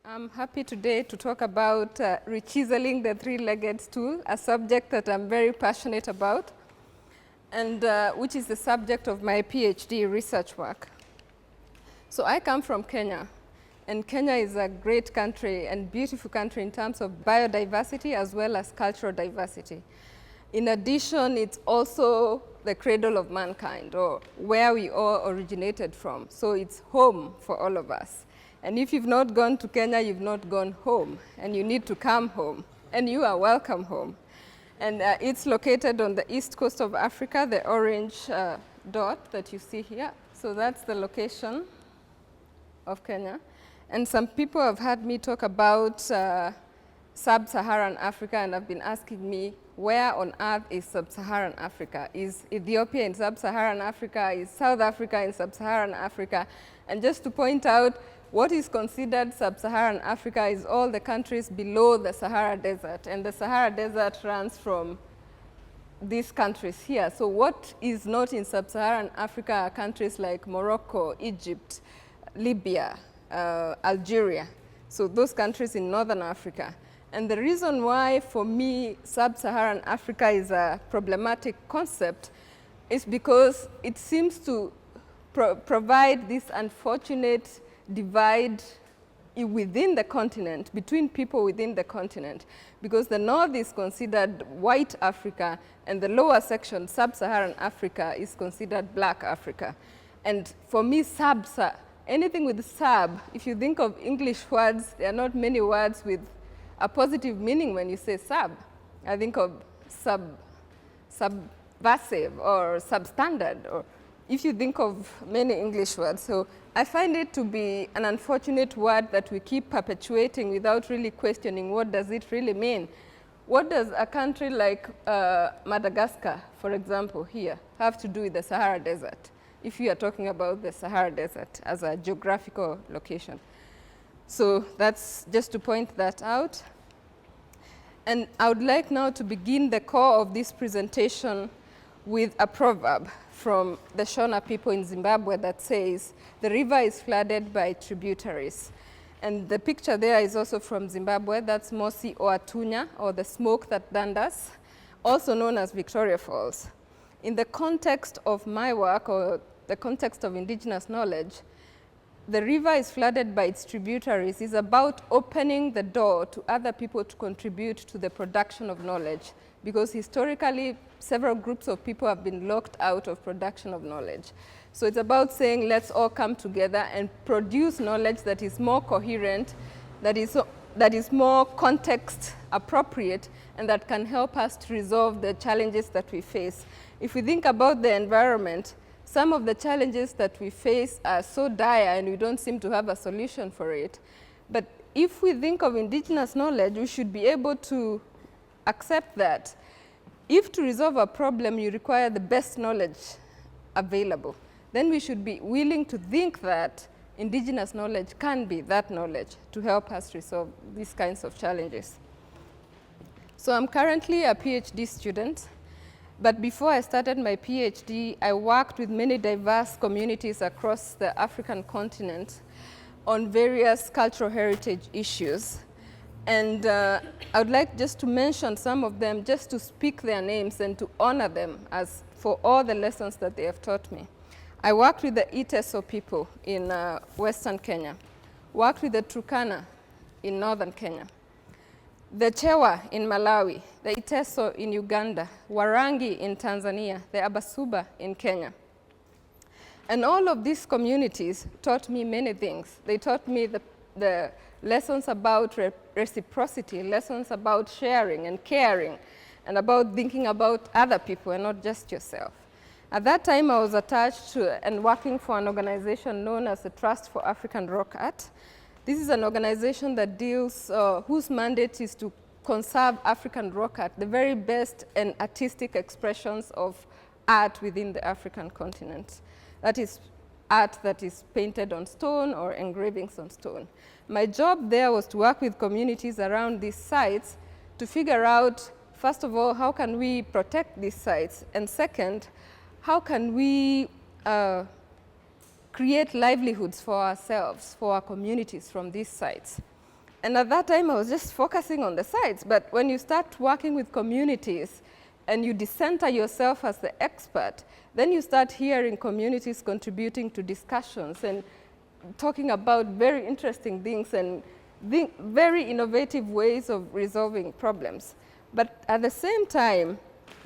I'm happy today to talk about re-chiseling the three-legged stool, a subject that I'm very passionate about, and which is the subject of my PhD research work. So I come from Kenya, and Kenya is a great country and beautiful country in terms of biodiversity as well as cultural diversity. In addition, it's also the cradle of mankind, or where we all originated from. So it's home for all of us. And if you've not gone to Kenya, you've not gone home, and you need to come home, and you are welcome home. And it's located on the east coast of Africa, the orange dot that you see here. So that's the location of Kenya. And some people have heard me talk about sub-Saharan Africa, and have been asking me, where on earth is sub-Saharan Africa? Is Ethiopia in sub-Saharan Africa? Is South Africa in sub-Saharan Africa? And just to point out, what is considered sub-Saharan Africa is all the countries below the Sahara Desert, and the Sahara Desert runs from these countries here. So what is not in sub-Saharan Africa are countries like Morocco, Egypt, Libya, Algeria. So those countries in Northern Africa. And the reason why, for me, sub-Saharan Africa is a problematic concept is because it seems to provide this unfortunate divide within the continent, between people within the continent, because the north is considered white Africa, and the lower section, sub-Saharan Africa, is considered black Africa. And for me, anything with sub, if you think of English words, there are not many words with a positive meaning when you say sub. I think of subversive or substandard, or if you think of many English words. So I find it to be an unfortunate word that we keep perpetuating without really questioning what does it really mean. What does a country like Madagascar, for example, here, have to do with the Sahara Desert, if you are talking about the Sahara Desert as a geographical location? So that's just to point that out. And I would like now to begin the core of this presentation with a proverb from the Shona people in Zimbabwe that says, "The river is flooded by tributaries." And the picture there is also from Zimbabwe. That's Mosi Oatunya, or the smoke that thunders, also known as Victoria Falls. In the context of my work, or the context of indigenous knowledge, the river is flooded by its tributaries is about opening the door to other people to contribute to the production of knowledge, because historically several groups of people have been locked out of production of knowledge. So it's about saying, let's all come together and produce knowledge that is more coherent, that is more context appropriate, and that can help us to resolve the challenges that we face. If we think about the environment, some of the challenges that we face are so dire and we don't seem to have a solution for it. But if we think of indigenous knowledge, we should be able to accept that if to resolve a problem you require the best knowledge available, then we should be willing to think that indigenous knowledge can be that knowledge to help us resolve these kinds of challenges. So I'm currently a PhD student. But before I started my PhD, I worked with many diverse communities across the African continent on various cultural heritage issues. And I would like just to mention some of them, just to speak their names and to honor them as for all the lessons that they have taught me. I worked with the Iteso people in Western Kenya, worked with the Turkana in Northern Kenya, the Chewa in Malawi, the Iteso in Uganda, Warangi in Tanzania, the Abasuba in Kenya. And all of these communities taught me many things. They taught me the lessons about reciprocity, lessons about sharing and caring, and about thinking about other people and not just yourself. At that time, I was attached to and working for an organization known as the Trust for African Rock Art. This is an organization that deals, whose mandate is to conserve African rock art, the very best and artistic expressions of art within the African continent. That is art that is painted on stone or engravings on stone. My job there was to work with communities around these sites to figure out, first of all, how can we protect these sites? And second, how can we create livelihoods for ourselves, for our communities from these sites? And at that time, I was just focusing on the sites. But when you start working with communities and you decenter yourself as the expert, then you start hearing communities contributing to discussions and talking about very interesting things and very innovative ways of resolving problems. But at the same time,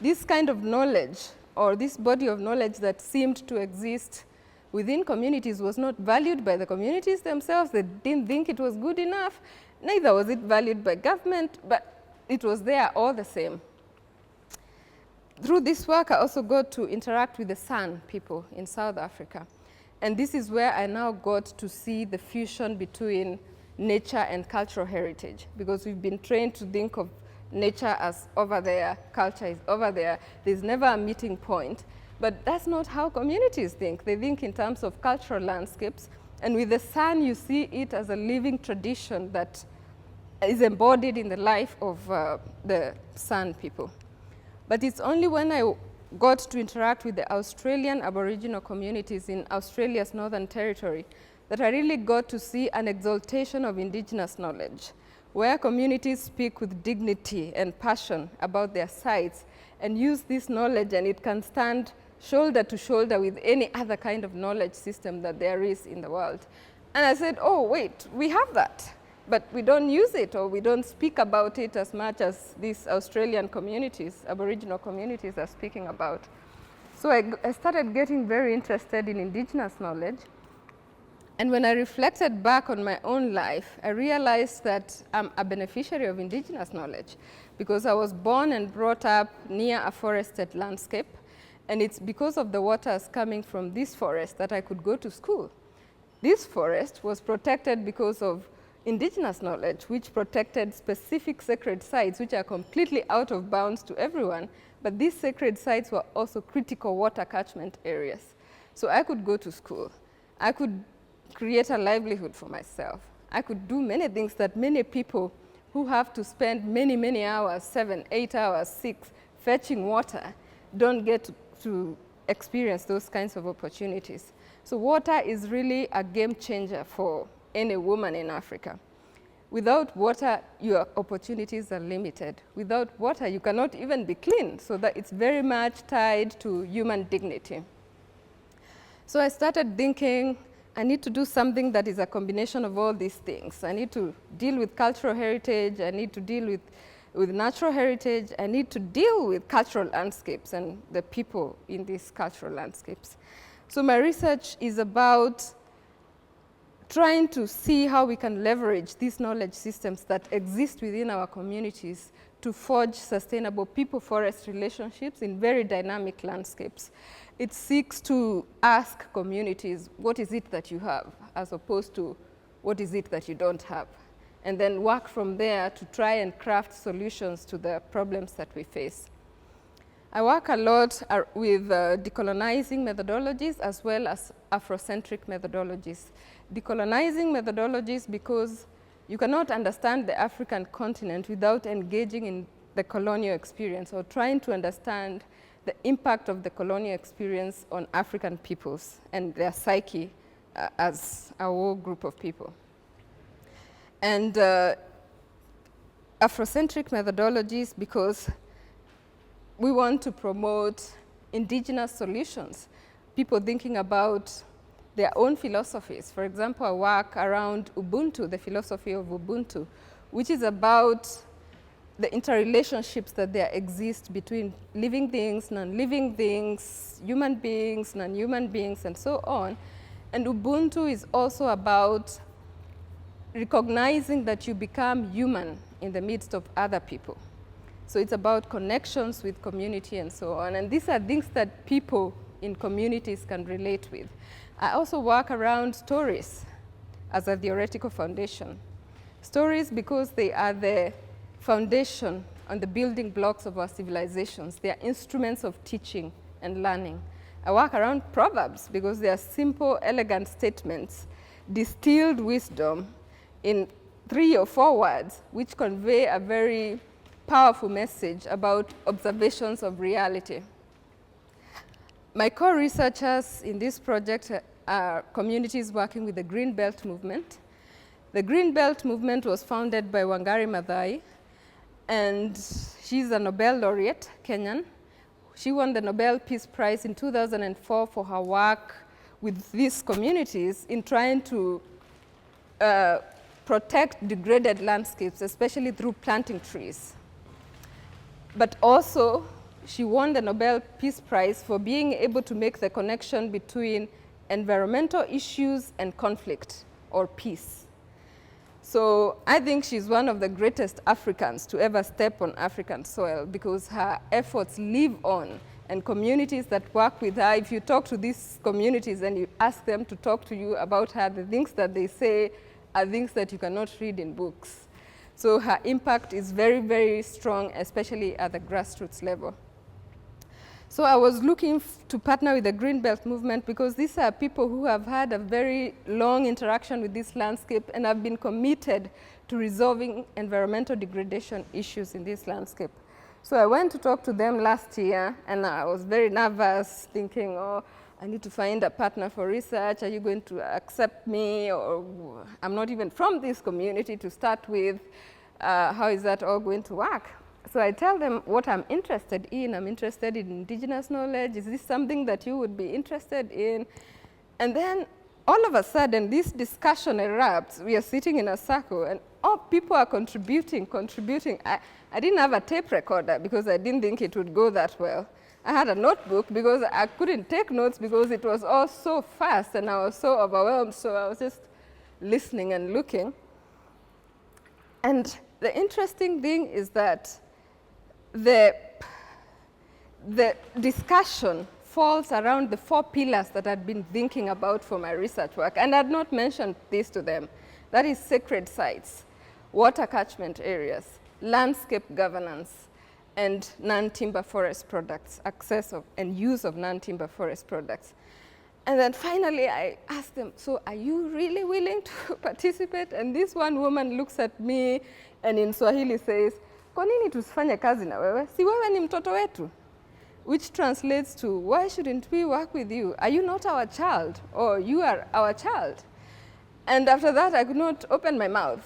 this kind of knowledge, or this body of knowledge that seemed to exist within communities, was not valued by the communities themselves. They didn't think it was good enough. Neither was it valued by government, but it was there all the same. Through this work, I also got to interact with the San people in South Africa. And this is where I now got to see the fusion between nature and cultural heritage, because we've been trained to think of nature as over there, culture is over there. There's never a meeting point. But that's not how communities think. They think in terms of cultural landscapes. And with the San, you see it as a living tradition that is embodied in the life of the San people. But it's only when I got to interact with the Australian Aboriginal communities in Australia's Northern Territory that I really got to see an exaltation of Indigenous knowledge, where communities speak with dignity and passion about their sites and use this knowledge, and it can stand shoulder to shoulder with any other kind of knowledge system that there is in the world. And I said, oh, wait, we have that, but we don't use it, or we don't speak about it as much as these Australian communities, Aboriginal communities, are speaking about. So I started getting very interested in Indigenous knowledge. And when I reflected back on my own life, I realized that I'm a beneficiary of Indigenous knowledge, because I was born and brought up near a forested landscape. And it's because of the waters coming from this forest that I could go to school. This forest was protected because of Indigenous knowledge, which protected specific sacred sites, which are completely out of bounds to everyone. But these sacred sites were also critical water catchment areas. So I could go to school. I could create a livelihood for myself. I could do many things that many people who have to spend many, many hours, 7, 8 hours, 6, fetching water, don't get to experience those kinds of opportunities. So water is really a game changer for any woman in Africa. Without water, your opportunities are limited. Without water, you cannot even be clean, so that it's very much tied to human dignity. So I started thinking, I need to do something that is a combination of all these things. I need to deal with cultural heritage, I need to deal with natural heritage, I need to deal with cultural landscapes and the people in these cultural landscapes. So my research is about trying to see how we can leverage these knowledge systems that exist within our communities to forge sustainable people-forest relationships in very dynamic landscapes. It seeks to ask communities, what is it that you have, as opposed to what is it that you don't have, and then work from there to try and craft solutions to the problems that we face. I work a lot with decolonizing methodologies as well as Afrocentric methodologies. Decolonizing methodologies because you cannot understand the African continent without engaging in the colonial experience or trying to understand the impact of the colonial experience on African peoples and their psyche as a whole group of people. And Afrocentric methodologies because we want to promote indigenous solutions, people thinking about their own philosophies. For example, I work around Ubuntu, the philosophy of Ubuntu, which is about the interrelationships that there exist between living things, non-living things, human beings, non-human beings, and so on. And Ubuntu is also about recognizing that you become human in the midst of other people. So it's about connections with community and so on. And these are things that people in communities can relate with. I also work around stories as a theoretical foundation. Stories because they are the foundation and the building blocks of our civilizations. They are instruments of teaching and learning. I work around proverbs because they are simple, elegant statements, distilled wisdom in 3 or 4 words, which convey a very powerful message about observations of reality. My co-researchers in this project are communities working with the Green Belt movement. The Green Belt movement was founded by Wangari Maathai, and she's a Nobel laureate, Kenyan. She won the Nobel Peace Prize in 2004 for her work with these communities in trying to protect degraded landscapes, especially through planting trees. But also, she won the Nobel Peace Prize for being able to make the connection between environmental issues and conflict, or peace. So I think she's one of the greatest Africans to ever step on African soil, because her efforts live on, and communities that work with her, if you talk to these communities and you ask them to talk to you about her, the things that they say are things that you cannot read in books. So her impact is very, very strong, especially at the grassroots level. So I was looking to partner with the Green Belt movement because these are people who have had a very long interaction with this landscape and have been committed to resolving environmental degradation issues in this landscape. So I went to talk to them last year, and I was very nervous, thinking, oh, I need to find a partner for research. Are you going to accept me? Or I'm not even from this community to start with. How is that all going to work? So I tell them what I'm interested in. I'm interested in indigenous knowledge. Is this something that you would be interested in? And then all of a sudden, this discussion erupts. We are sitting in a circle, and all people are contributing. I didn't have a tape recorder because I didn't think it would go that well. I had a notebook because I couldn't take notes because it was all so fast and I was so overwhelmed. So I was just listening and looking. And the interesting thing is that the discussion falls around the 4 pillars that I'd been thinking about for my research work, and I'd not mentioned this to them. That is sacred sites, water catchment areas, landscape governance, and non-timber forest products, access of and use of non-timber forest products. And then finally I asked them, so are you really willing to participate? And this one woman looks at me and in Swahili says, kwa nini tusifanye kazi na wewe? Si wewe ni mtoto wetu? Which translates to, why shouldn't we work with you? Are you not our child? Or you are our child? And after that, I could not open my mouth.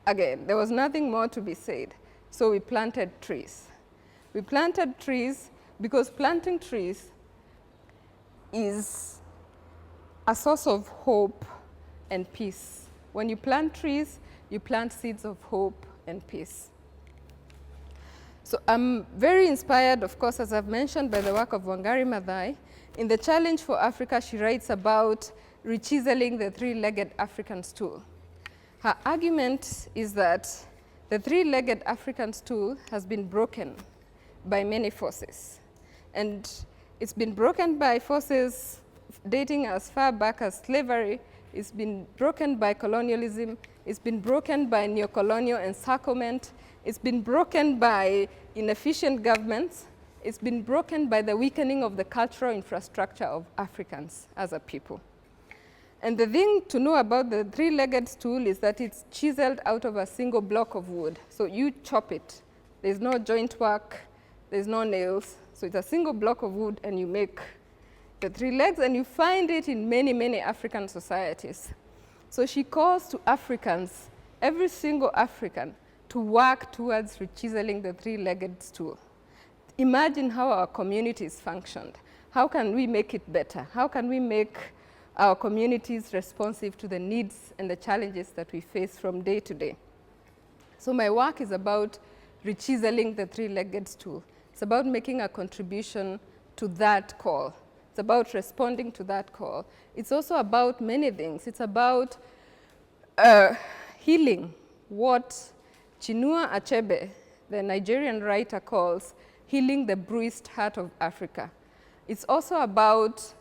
Again, there was nothing more to be said. So we planted trees. We planted trees because planting trees is a source of hope and peace. When you plant trees, you plant seeds of hope and peace. So I'm very inspired, of course, as I've mentioned, by the work of Wangari Maathai. In The Challenge for Africa, she writes about re-chiseling the three-legged African stool. Her argument is that the three-legged African stool has been broken by many forces. And it's been broken by forces dating as far back as slavery. It's been broken by colonialism. It's been broken by neocolonial encirclement. It's been broken by inefficient governments. It's been broken by the weakening of the cultural infrastructure of Africans as a people. And the thing to know about the three-legged stool is that it's chiseled out of a single block of wood. So you chop it. There's no joint work. There's no nails. So it's a single block of wood, and you make the 3 legs, and you find it in many, many African societies. So she calls to Africans, every single African, to work towards re-chiseling the three-legged stool. Imagine how our communities functioned. How can we make it better? How can we make our communities responsive to the needs and the challenges that we face from day to day? So my work is about re-chiseling the three-legged stool. It's about making a contribution to that call. It's about responding to that call. It's also about many things. It's about healing what Chinua Achebe, the Nigerian writer, calls healing the bruised heart of Africa. It's also about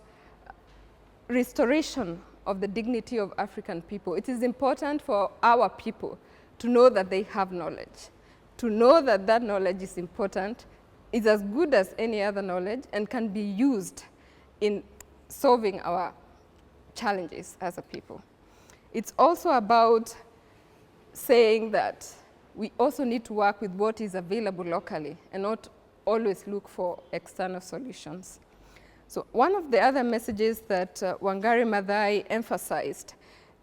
restoration of the dignity of African people. It is important for our people to know that they have knowledge, to know that that knowledge is important, is as good as any other knowledge, and can be used in solving our challenges as a people. It's also about saying that we also need to work with what is available locally and not always look for external solutions. So one of the other messages that Wangari Maathai emphasized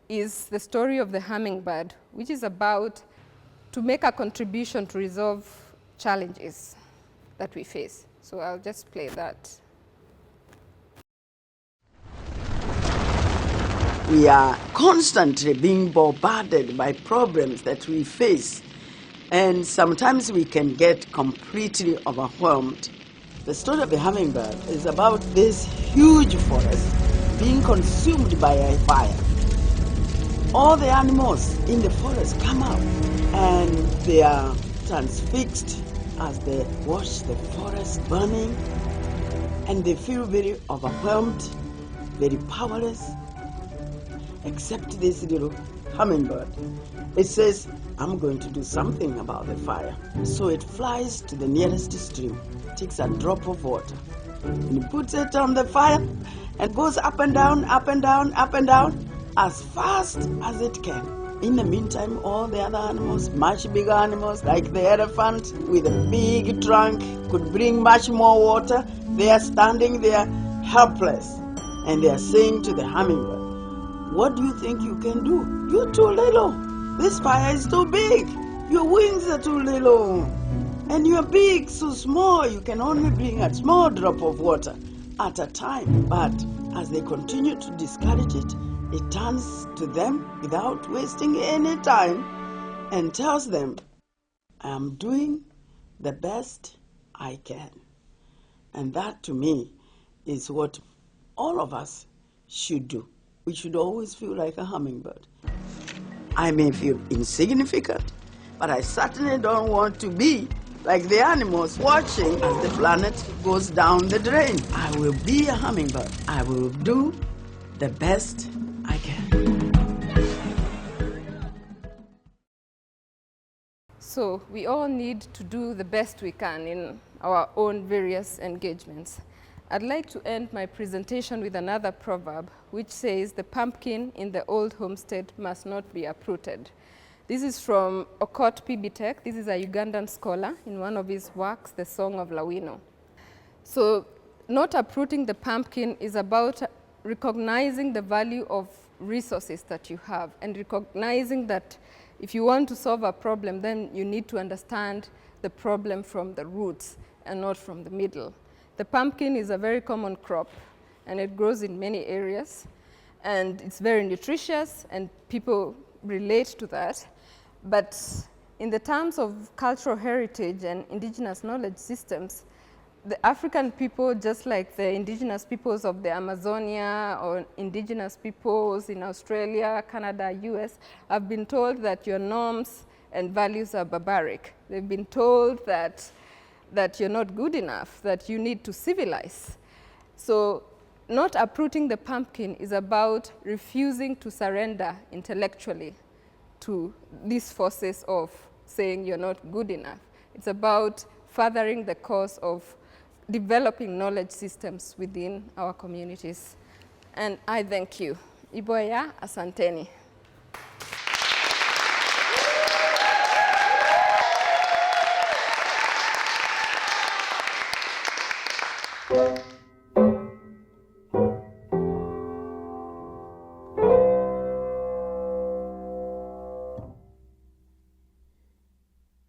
is the story of the hummingbird, which is about to make a contribution to resolve challenges that we face. So I'll just play that. We are constantly being bombarded by problems that we face, and sometimes we can get completely overwhelmed. The story of the hummingbird is about this huge forest being consumed by a fire. All the animals in the forest come out and they are transfixed as they watch the forest burning, and they feel very overwhelmed, very powerless, except this little hummingbird. It says, I'm going to do something about the fire. So it flies to the nearest stream, takes a drop of water, and it puts it on the fire and goes up and down, up and down, up and down, as fast as it can. In the meantime, all the other animals, much bigger animals like the elephant with a big trunk, could bring much more water. They are standing there helpless, and they are saying to the hummingbird, what do you think you can do? You're too little. This fire is too big. Your wings are too little. And you're big, so small. You can only bring a small drop of water at a time. But as they continue to discourage it, it turns to them without wasting any time and tells them, I am doing the best I can. And that, to me, is what all of us should do. We should always feel like a hummingbird. I may feel insignificant, but I certainly don't want to be like the animals watching as the planet goes down the drain. I will be a hummingbird. I will do the best I can. So we all need to do the best we can in our own various engagements. I'd like to end my presentation with another proverb, which says the pumpkin in the old homestead must not be uprooted. This is from Okot Pibitek. This is a Ugandan scholar in one of his works, The Song of Lawino. So not uprooting the pumpkin is about recognizing the value of resources that you have and recognizing that if you want to solve a problem, then you need to understand the problem from the roots and not from the middle. The pumpkin is a very common crop, and it grows in many areas, and it's very nutritious, and people relate to that. But in the terms of cultural heritage and indigenous knowledge systems, the African people, just like the indigenous peoples of the Amazonia or indigenous peoples in Australia, Canada, US, have been told that your norms and values are barbaric. They've been told that you're not good enough, that you need to civilize. So not uprooting the pumpkin is about refusing to surrender intellectually to these forces of saying you're not good enough. It's about furthering the cause of developing knowledge systems within our communities. And I thank you. Iboya, asanteni.